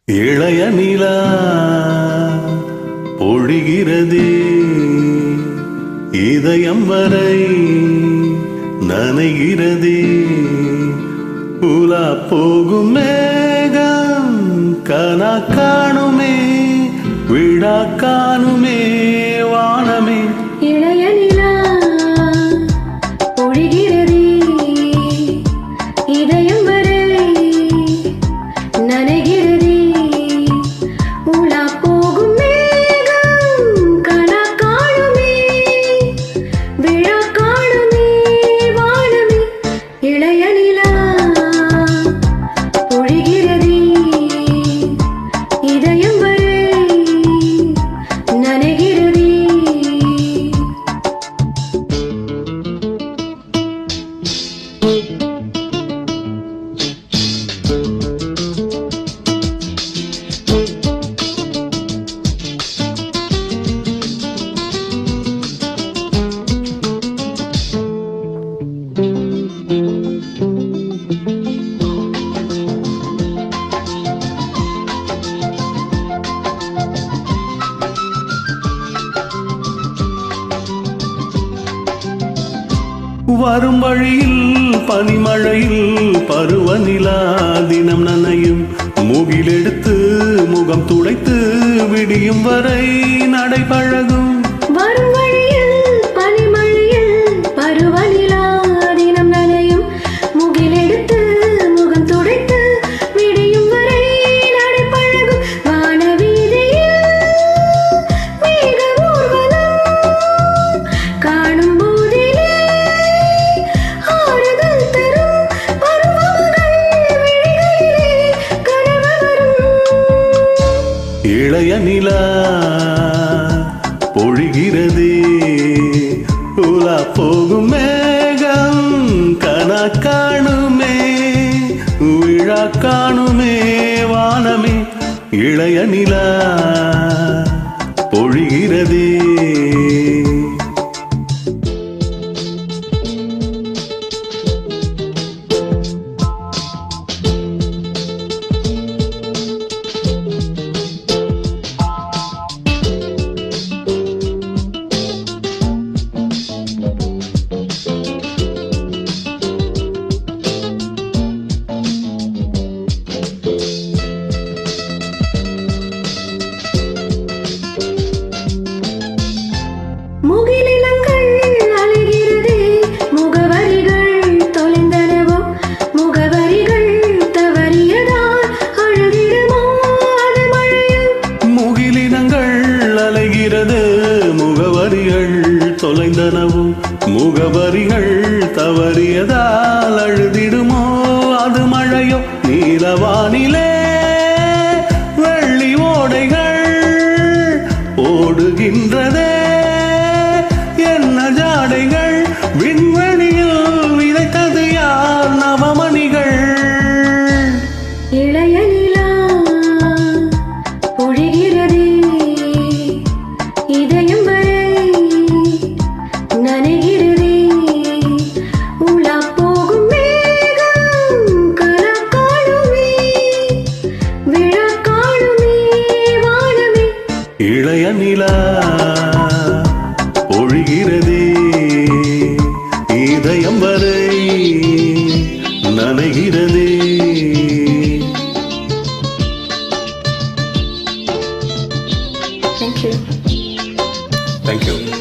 இளைய நிலா பொழிகிறதே, இதயம் வரை நனைகிறதே. உலா போகும் மேகம் கனா காணுமே, விழா காணுமே வானமே. இளைய நிலா பொழிகிறதே, இதயம் வரை நனைகிறதே. உலா போகும் மேகம் கனா காணுமே, விழா காணுமே வானமே. இளைய நிலா பொழிகிறதே, இதயம் வரை நனைகிறதே. வரும் வழியில் பனிமழையில் பருவநிலா தினம் நனையும். மூகிலெடுத்து முகம் துடைத்து விடியும் வரை நடைபழகும். வரும் வழியில் பனிமழையில் பருவநிலா தினம் நனையும். முகிலெடுத்து முகம் துடைத்து விடியும் வரை நடைபழகும். வானவீதியில் மேக ஊர்வலம் காணும் போதிலே ஆறுதல் தரும் பருவமகள் விழிகளிலே கனவு வரும். இளைய நிலா பொழிகிறதே, உலா போகும் மேகம் கனா காணுமே, விழா காணுமே வானமே. இளைய நிலா பொழிகிறதே. முகிலினங்கள் அலைகிறதே, முகவரிகள் தொலைந்தனவோ. முகவரிகள் தவறியதால் அழுதிடுமோ அது மழையோ. முகிலினங்கள் அலைகிறது, முகவரிகள் தொலைந்தனவும். முகவரிகள் தவறியதால் அழுதிடுமோ அது மழையோ. நீலவானிலே வெள்ளி ஓடைகள் ஓடுகின்றதே, என்ன ஜாடைகள் விண்வெளியில் விதைத்தது யார் நவமணிகள். இளைய நிலா பொழிகிறதே, இதயம் வரை நனைகிறதே. உலா போகும் மேகம் கனா காணுமே, விழா காணுமே வானமே. இளைய நிலா பொழிகிறதே, இதயம் வரை நனைகிறதே. Thank you. Thank you.